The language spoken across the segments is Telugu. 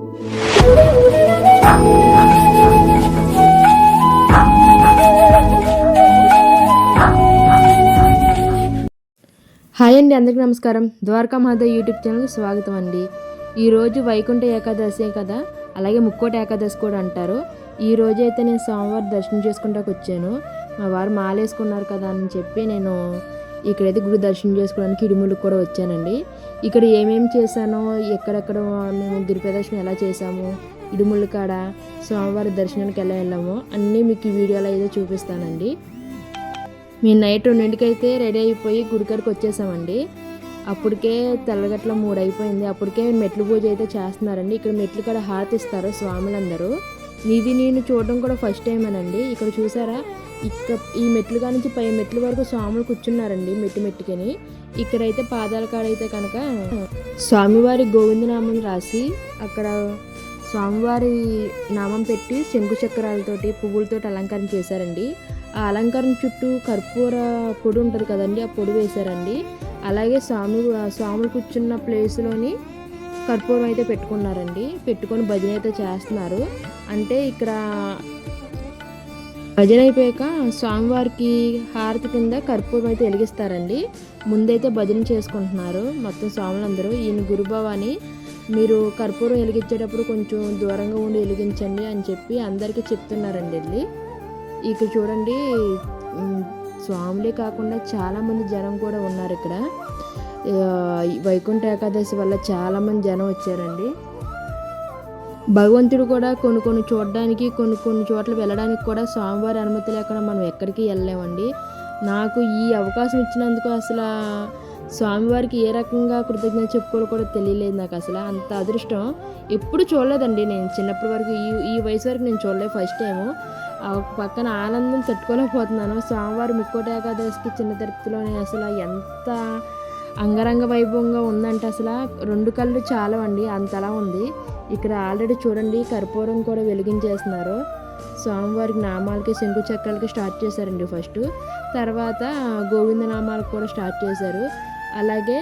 హాయ్ అండి, అందరికీ నమస్కారం. ద్వారకా మాత యూట్యూబ్ ఛానల్కి స్వాగతం అండి. ఈరోజు వైకుంఠ ఏకాదశి కదా, అలాగే ముక్కోటి ఏకాదశి కూడా అంటారు. ఈ రోజు అయితే నేను సోమవారం దర్శనం చేసుకుంటాకు వచ్చాను. మా వారు మాలేసుకున్నారు కదా అని చెప్పి నేను ఇక్కడైతే గుడి దర్శనం చేసుకోవడానికి ఇడుములకు కూడా వచ్చానండి. ఇక్కడ ఏమేమి చేశానో, ఎక్కడెక్కడ మేము గిరి ప్రదర్శన ఎలా చేసాము, ఇడుముల కాడ సోమవారం దర్శనానికి ఎలా వెళ్ళామో అన్నీ మీకు ఈ వీడియోలో అయితే చూపిస్తానండి. మేము నైట్ 2ంటికి అయితే రెడీ అయిపోయి గుడికాడికి వచ్చేసామండి. అప్పటికే తెల్లగట్ల 3 అయిపోయింది. అప్పటికే మెట్లు పూజ అయితే చేస్తున్నారండి. ఇక్కడ మెట్లు కూడా హారతి ఇస్తారు స్వాములందరూ. ఇది నేను చూడడం కూడా ఫస్ట్ టైమేనండి. ఇక్కడ చూసారా, ఈ మెట్లు కాడ నుంచి 10 మెట్ల వరకు స్వాములు కూర్చున్నారండి మెట్టుకని. ఇక్కడైతే పాదాల కాడైతే కనుక స్వామివారి గోవిందనామం రాసి అక్కడ స్వామివారి నామం పెట్టి శంకు చక్రాలతోటి పువ్వులతోటి అలంకరణ చేశారండి. ఆ అలంకరణ చుట్టూ కర్పూర పొడి ఉంటుంది కదండి, ఆ పొడి వేశారండి. అలాగే స్వాములు కూర్చున్న ప్లేస్లోని కర్పూరం అయితే పెట్టుకున్నారండి. పెట్టుకొని భజన అయితే చేస్తున్నారు. అంటే ఇక్కడ భజన అయిపోయాక స్వామివారికి హారతి కింద కర్పూరం అయితే వెలిగిస్తారండి. ముందైతే భజన చేసుకుంటున్నారు మొత్తం స్వాములందరూ. ఈయన గురుభవాని, మీరు కర్పూరం వెలిగించేటప్పుడు కొంచెం దూరంగా ఉండి వెలిగించండి అని చెప్పి అందరికీ చెప్తున్నారండి వెళ్ళి. ఇక్కడ చూడండి, స్వాములే కాకుండా చాలామంది జనం కూడా ఉన్నారు ఇక్కడ. వైకుంఠ ఏకాదశి వల్ల చాలామంది జనం వచ్చారండి. భగవంతుడు కూడా కొన్ని చూడడానికి కొన్ని చోట్ల వెళ్ళడానికి కూడా స్వామివారి అనుమతి లేకుండా మనం ఎక్కడికి వెళ్ళలేమండి. నాకు ఈ అవకాశం ఇచ్చినందుకు అసలు స్వామివారికి ఏ రకంగా కృతజ్ఞత చెప్పుకోవాలో కూడా తెలియలేదు నాకు. అసలు అంత అదృష్టం ఎప్పుడు చూడలేదండి నేను చిన్నప్పటి వరకు. ఈ వయసు వరకు నేను చూడలేదు, ఫస్ట్ టైము. పక్కన ఆనందం తట్టుకోలేకపోతున్నాను. స్వామివారి ముక్కోటి ఏకాదశికి చిన్న తిరుపతిలో నేను అసలు ఎంత అంగరంగ వైభవంగా ఉందంటే అసలు 2 కళ్ళు చాలవండి, అంతలా ఉంది. ఇక్కడ ఆల్రెడీ చూడండి కర్పూరం కూడా వెలిగించేస్తున్నారు. స్వామివారికి నామాలకి శంకు చక్రాలకి స్టార్ట్ చేశారండి ఫస్ట్. తర్వాత గోవింద నామాలకు కూడా స్టార్ట్ చేశారు. అలాగే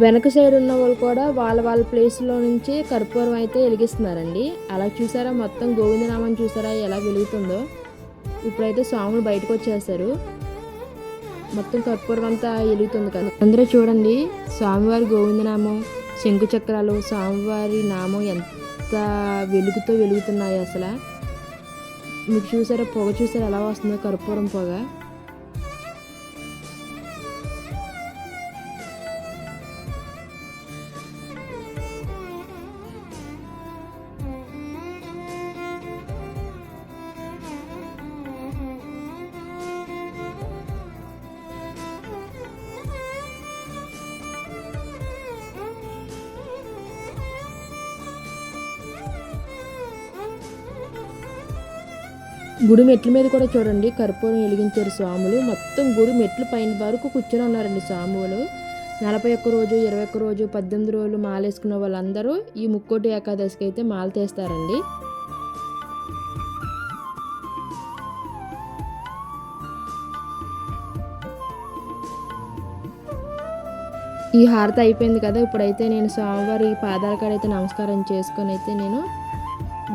వెనక సైడ్ ఉన్న వాళ్ళు కూడా వాళ్ళ ప్లేస్లో నుంచి కర్పూరం అయితే వెలిగిస్తున్నారండి. అలా చూసారా, మొత్తం గోవిందనామం చూసారా ఎలా వెలుగుతుందో. ఇప్పుడైతే స్వాములు బయటకు వచ్చేసారు. మొత్తం కర్పూరం అంతా వెలుగుతుంది కదా. అందరూ చూడండి, స్వామివారి గోవిందనామం, శంకు చక్రాలు, స్వామివారి నామం ఎంత వెలుగుతున్నాయి అసలు. మీకు చూసారా, పొగ చూసారా ఎలా వస్తుందో, కర్పూరం పొగ. గుడి మెట్ల మీద కూడా చూడండి కర్పూరం వెలిగించారు స్వాములు. మొత్తం గుడి మెట్లు పైన వరకు కూర్చొని ఉన్నారండి స్వాములు. 41 రోజు, 21 రోజు, 18 రోజులు మాలేసుకున్న వాళ్ళందరూ ఈ ముక్కోటి ఏకాదశికి అయితే మాల తీస్తారండి. ఈ హారతి అయిపోయింది కదా. ఇప్పుడైతే నేను స్వామివారి పాదాల కాడ అయితే నమస్కారం చేసుకొని అయితే నేను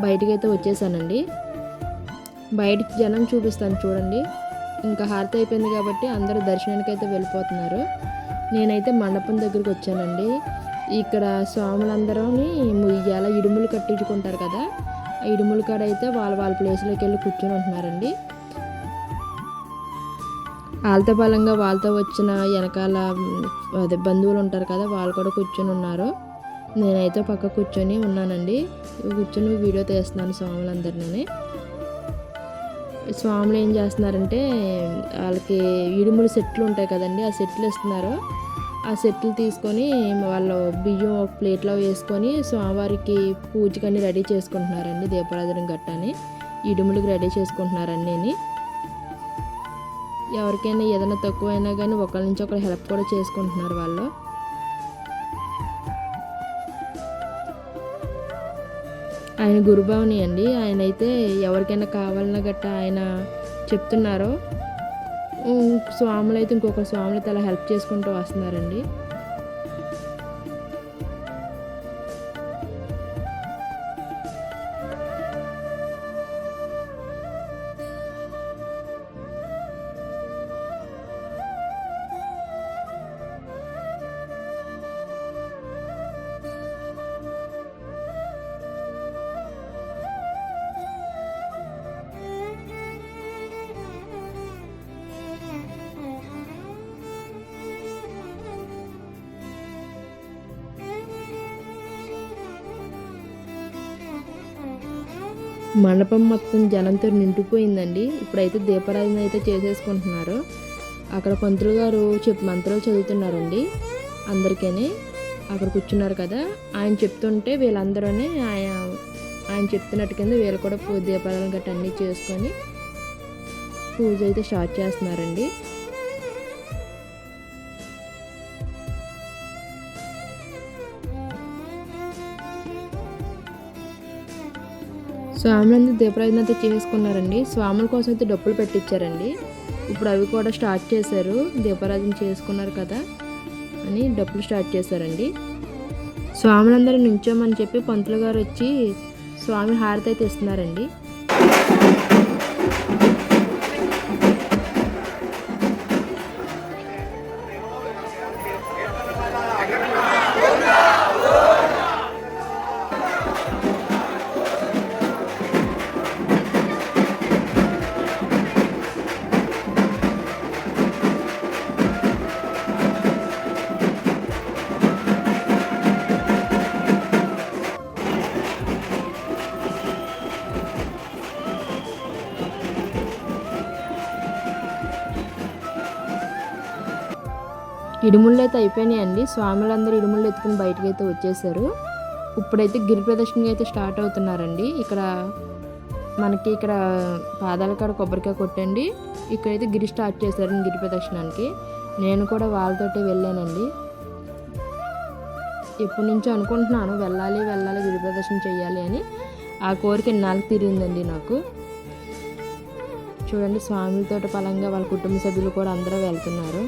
బయటకైతే వచ్చేసానండి. బయటికి జనం చూపిస్తాను చూడండి. ఇంకా హారతి అయిపోయింది కాబట్టి అందరూ దర్శనానికి అయితే వెళ్ళిపోతున్నారు. నేనైతే మండపం దగ్గరికి వచ్చానండి. ఇక్కడ స్వాములందరూని ఇలా ఇడుములు కట్టించుకుంటారు కదా, ఆ ఇడుముల కాడ అయితే వాళ్ళ ప్లేస్లోకి వెళ్ళి కూర్చొని ఉంటున్నారండి. వాళ్ళతో బలంగా వాళ్ళతో వచ్చిన వెనకాల బంధువులు ఉంటారు కదా, వాళ్ళు కూడా కూర్చొని ఉన్నారు. నేనైతే పక్క కూర్చొని ఉన్నానండి. కూర్చొని వీడియో తీస్తున్నాను స్వాములందరినీ. స్వాములు ఏం చేస్తున్నారంటే వాళ్ళకి ఇడుములు సెట్లు ఉంటాయి కదండి, ఆ సెట్లు ఇస్తున్నారు. ఆ సెట్లు తీసుకొని వాళ్ళు బియ్యం ఒక ప్లేట్లో వేసుకొని స్వామివారికి పూజకన్నీ రెడీ చేసుకుంటున్నారండి. దీపారాధన గట్టని ఇడుములకి రెడీ చేసుకుంటున్నారన్నీ. ఎవరికైనా ఏదైనా తక్కువైనా కానీ ఒకరి నుంచి ఒకరు హెల్ప్ కూడా చేసుకుంటున్నారు వాళ్ళు. ఆయన గురుభావని అండి. ఆయన అయితే ఎవరికైనా కావాలన్నా గట్ట ఆయన చెప్తున్నారు. స్వాములు అయితే ఇంకొక స్వాములతో అలా హెల్ప్ చేసుకుంటూ వస్తున్నారండి. మండపం మొత్తం జనంతో నిండిపోయిందండి. ఇప్పుడైతే దీపారాధన అయితే చేసేసుకుంటున్నారు. అక్కడ పంతులు గారు మంత్రాలు చదువుతున్నారండి అందరికీ. అక్కడ కూర్చున్నారు కదా, ఆయన చెప్తుంటే వీళ్ళందరూ ఆయన చెప్తున్నట్టు కింద వీళ్ళు కూడా దీపారాధన గట్ట అన్నీ చేసుకొని పూజ అయితే స్టార్ట్ చేస్తున్నారండి. స్వాములందరూ దీపారాధన అయితే చేసుకున్నారండి. స్వాముల కోసం అయితే డప్పులు పెట్టించారండి. ఇప్పుడు అవి కూడా స్టార్ట్ చేశారు. దీపారాధన చేసుకున్నారు కదా అని డప్పులు స్టార్ట్ చేశారండి. స్వాములందరూ నించోమని చెప్పి పంతులు గారు వచ్చి స్వామి హారతి అయితే ఇస్తున్నారండి. ఇడుముళ్ళు అయితే అయిపోయినాయండి. స్వాములందరూ ఇడుముళ్ళు ఎత్తుకుని బయటకు అయితే వచ్చేసారు. ఇప్పుడైతే గిరి ప్రదర్శనకి అయితే స్టార్ట్ అవుతున్నారండి. మనకి ఇక్కడ పాదాల కాడ కొబ్బరికాయ కొట్టండి. ఇక్కడైతే గిరి స్టార్ట్ చేశారు గిరి ప్రదర్శనానికి. నేను కూడా వాళ్ళతోటి వెళ్ళానండి. ఎప్పటి నుంచో అనుకుంటున్నాను వెళ్ళాలి గిరి ప్రదర్శన చేయాలి అని. ఆ కోరిక ఇన్నాళ్ళకి తీరిందండి నాకు. చూడండి, స్వాములతో పలంగా వాళ్ళ కుటుంబ సభ్యులు కూడా అందరూ వెళ్తున్నారు.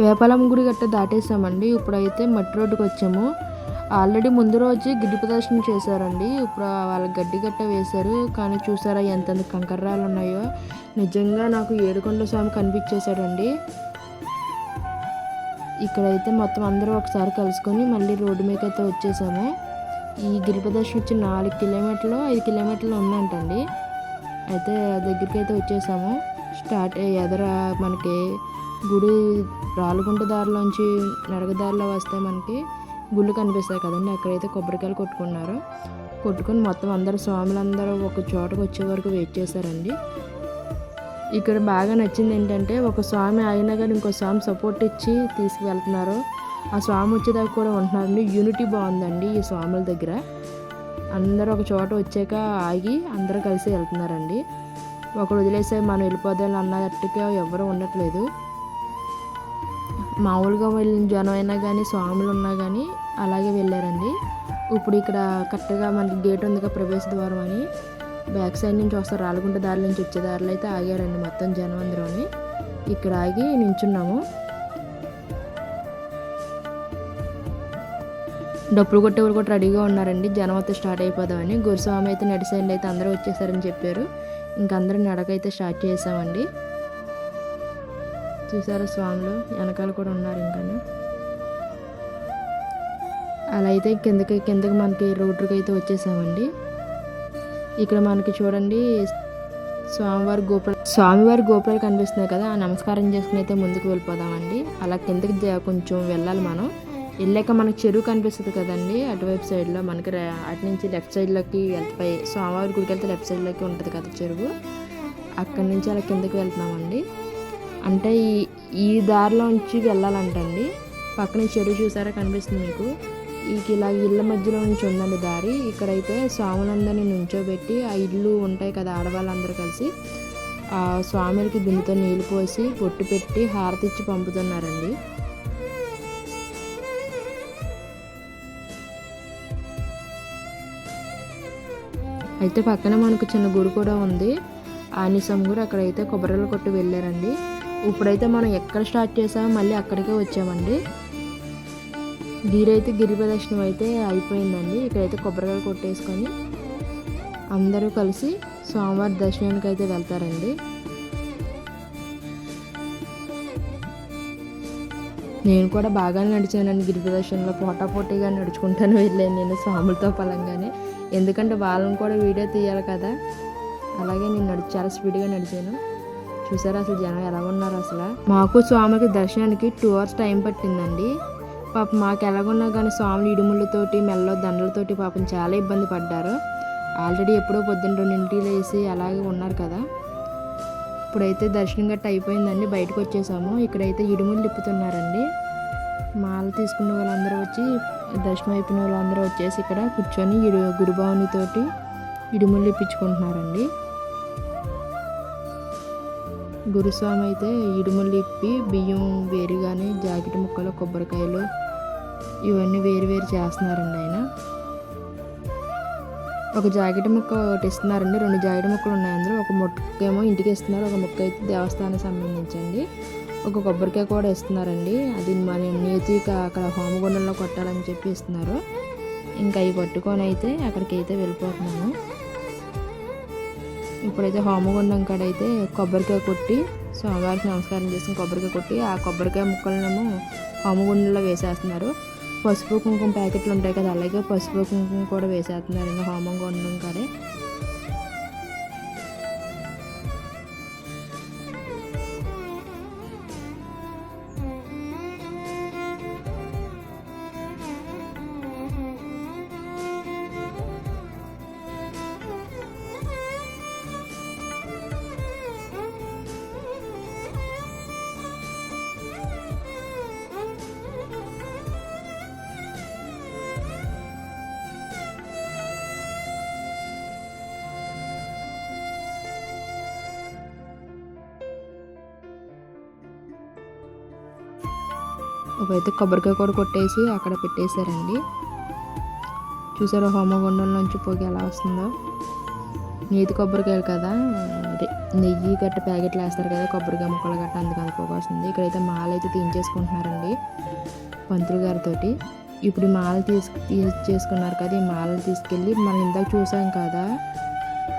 వేపాలం గుడి గట్ట దాటేసామండి. ఇప్పుడైతే మట్టి రోడ్డుకి వచ్చాము. ఆల్రెడీ ముందు రోజు గిరి ప్రదర్శన చేశారండి. ఇప్పుడు వాళ్ళకి గడ్డి గట్ట వేశారు. కానీ చూసారా ఎంతెంత కంకర్రాలు ఉన్నాయో. నిజంగా నాకు ఏడుకొండ స్వామి కనిపించేశాడండి. ఇక్కడైతే మొత్తం అందరూ ఒకసారి కలుసుకొని మళ్ళీ రోడ్డు మీదకి అయితే వచ్చేసాము. ఈ గిరి ప్రదర్శన వచ్చి 4 కిలోమీటర్లు 5 కిలోమీటర్లు ఉందంటండి. అయితే దగ్గరికి అయితే వచ్చేసాము. ఎదుర మనకి గుడి రాళ్ళగుంట దారిలోంచి నడకదారిలో వస్తే మనకి గుళ్ళు కనిపిస్తాయి కదండి. అక్కడైతే కొబ్బరికాయలు కొట్టుకొని మొత్తం అందరూ స్వాములందరూ ఒక చోటకు వచ్చే వరకు వెయిట్ చేశారండి. ఇక్కడ బాగా నచ్చింది ఏంటంటే, ఒక స్వామి అయినా కానీ ఇంకో స్వామి సపోర్ట్ ఇచ్చి తీసుకువెళ్తున్నారు. ఆ స్వామి వచ్చేదాకా కూడా ఉంటున్నారండి. యూనిటీ బాగుందండి ఈ స్వాముల దగ్గర. అందరూ ఒక చోట వచ్చాక ఆగి అందరూ కలిసి వెళ్తున్నారండి. ఒకడు వదిలేసే మనం వెళ్ళిపోదాం అన్నట్టుగా ఎవరు ఉండట్లేదు. మామూలుగా వెళ్ళిన జనం అయినా కానీ స్వాములు ఉన్నా కానీ అలాగే వెళ్ళారండి. ఇప్పుడు ఇక్కడ కరెక్ట్గా మనకి గేట్ ఉందిగా, ప్రవేశ ద్వారం అని. బ్యాక్ సైడ్ నుంచి వస్తారు, రాళ్ళగుంట దారి నుంచి వచ్చే దారిలో అయితే ఆగారండి మొత్తం జనం అందరూని. ఇక్కడ ఆగి నించున్నాము. డప్పులు కొట్టేవాళ్ళు కూడా రెడీగా ఉన్నారండి. జనం అయితే స్టార్ట్ అయిపోదామని. గురుస్వామి అయితే నడి సైడ్ అయితే అందరూ వచ్చేసారని చెప్పారు. ఇంకందరూ నడకైతే స్టార్ట్ చేసామండి. చూసారా స్వాములు వెనకాల కూడా ఉన్నారు. ఇంకా అలా అయితే కిందకి మనకి రోడ్డుకి అయితే వచ్చేసామండి. ఇక్కడ మనకి చూడండి స్వామివారి గోపురాలు కనిపిస్తున్నాయి కదా. ఆ నమస్కారం చేసుకుని అయితే ముందుకు వెళ్ళిపోదామండి. అలా కిందకి కొంచెం వెళ్ళాలి మనం. వెళ్ళాక మనకి చెరువు కనిపిస్తుంది కదండి అటువైపు సైడ్లో. మనకి అటు నుంచి లెఫ్ట్ సైడ్లోకి వెళ్తాయి. స్వామివారి గుడికి వెళ్తే లెఫ్ట్ సైడ్లోకి ఉంటుంది కదా చెరువు. అక్కడి నుంచి అలా కిందకి వెళ్తున్నామండి. అంటే ఈ దారిలో నుంచి వెళ్ళాలంటండి. పక్కన చెరువు చూసారా కనిపిస్తుంది మీకు. ఇలా ఇళ్ళ మధ్యలో నుంచి ఉందండి దారి. ఇక్కడైతే స్వాములందరినీ నుంచోబెట్టి ఆ ఇల్లు ఉంటాయి కదా, ఆడవాళ్ళందరూ కలిసి ఆ స్వాములకి బిందుతో నీళ్ళు పోసి బొట్టు పెట్టి హారతి ఇచ్చి పంపుతున్నారండి. అయితే పక్కన మనకు చిన్న గుడి కూడా ఉంది, ఆనిసం గుడి. అక్కడైతే కొబ్బరికాయలు కొట్టి వెళ్ళారండి. ఇప్పుడైతే మనం ఎక్కడ స్టార్ట్ చేసామో మళ్ళీ అక్కడికే వచ్చామండి. గిరి ప్రదక్షిణం అయితే అయిపోయిందండి. ఇక్కడైతే కొబ్బరికాయలు కొట్టేసుకొని అందరూ కలిసి స్వామివారి దర్శనానికి అయితే వెళ్తారండి. నేను కూడా బాగానే నడిచానండి గిరి ప్రదర్శనలో. పోటాపోటీగా నడుచుకుంటాను వెళ్ళాను నేను స్వాములతో పలంగానే, ఎందుకంటే వాళ్ళని కూడా వీడియో తీయాలి కదా. అలాగే నేను చాలా స్పీడ్గా నడిచాను. చూసారా అసలు జనం ఎలా ఉన్నారు అసలు. మాకు స్వామికి దర్శనానికి 2 hours టైం పట్టిందండి. పాపం మాకు ఎలాగున్నా కానీ స్వాములు ఇడుములతోటి మెల్లో దండలతోటి పాపం చాలా ఇబ్బంది పడ్డారు. ఆల్రెడీ ఎప్పుడో పొద్దున్న 2 లేసి అలాగే ఉన్నారు కదా. ఇప్పుడైతే దర్శనం గట్ట అయిపోయిందండి, బయటకు వచ్చేసాము. ఇక్కడైతే ఇడుములు తిప్పుతున్నారండి. మాల తీసుకున్న వాళ్ళందరూ వచ్చి, దర్శనం అయిపోయిన వాళ్ళందరూ వచ్చేసి ఇక్కడ కూర్చొని గురుభావనితోటి ఇడుములు ఇప్పించుకుంటున్నారండి. గురుస్వామి అయితే ఇడుములు ఇప్పి బియ్యం వేరుగానే జాకెట్ ముక్కలు, కొబ్బరికాయలు ఇవన్నీ వేరు చేస్తున్నారండి ఆయన. ఒక జాకెట్ ముక్క ఒకటి ఇస్తున్నారండి, 2 జాకెట్ ముక్కలు ఉన్నాయి అందులో. ఒక ముక్కేమో ఇంటికి ఇస్తున్నారు, ఒక ముక్క అయితే దేవస్థానానికి సంబంధించండి. ఒక కొబ్బరికాయ కూడా ఇస్తున్నారండి, అది మన నేతిగా అక్కడ హోమగుండంలో కొట్టాలని చెప్పి ఇస్తున్నారు. ఇంకా అవి పట్టుకొని అయితే అక్కడికి అయితే వెళ్ళిపోతున్నాము. ఇప్పుడైతే హోమగుండం కాడైతే కొబ్బరికాయ కొట్టి స్వామివారికి నమస్కారం చేసుకుని కొబ్బరికాయ కొట్టి ఆ కొబ్బరికాయ ముక్కలనేమో హోమగుండంలో వేసేస్తున్నారు. పసుపు కుంకుమ ప్యాకెట్లు ఉంటాయి కదా, అలాగే పసుపు కుంకుమ కూడా వేసేస్తున్నారండి హోమగుండం కాడే. ఇప్పుడైతే కొబ్బరికాయ కూడా కొట్టేసి అక్కడ పెట్టేశారండి. చూసారా హోమగుండం నుంచి పొగ ఎలా వస్తుందో. నేతి కొబ్బరికాయలు కదా, అదే నెయ్యి గట్ట ప్యాకెట్లు వేస్తారు కదా కొబ్బరికాయ ముక్కలు గట్ట, అందుకని పొగ వస్తుంది. ఇక్కడైతే మాల అయితే తీయించేసుకుంటున్నారండి పంతులు గారితో. ఇప్పుడు ఈ మాల తీసుకున్నారు కదా, ఈ మాలలు తీసుకెళ్ళి మనం ఇందాక చూసాం కదా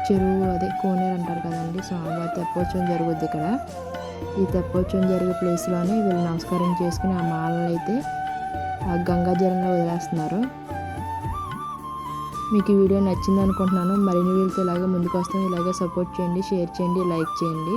చెరువు, అదే కోనేరు అంటారు కదండి, స్వామివారి తెప్పోత్సవం జరుగుద్ది ఇక్కడ. ఈ తెప్పోత్సవం జరిగే ప్లేస్లోనే వీళ్ళు నమస్కారం చేసుకుని ఆ మాలను అయితే ఆ గంగాజలంలో వదిలేస్తున్నారు. మీకు ఈ వీడియో నచ్చింది అనుకుంటున్నాను. మరిన్ని వీడియోతో ఇలాగే ముందుకు వస్తాం. ఇలాగే సపోర్ట్ చేయండి, షేర్ చేయండి, లైక్ చేయండి.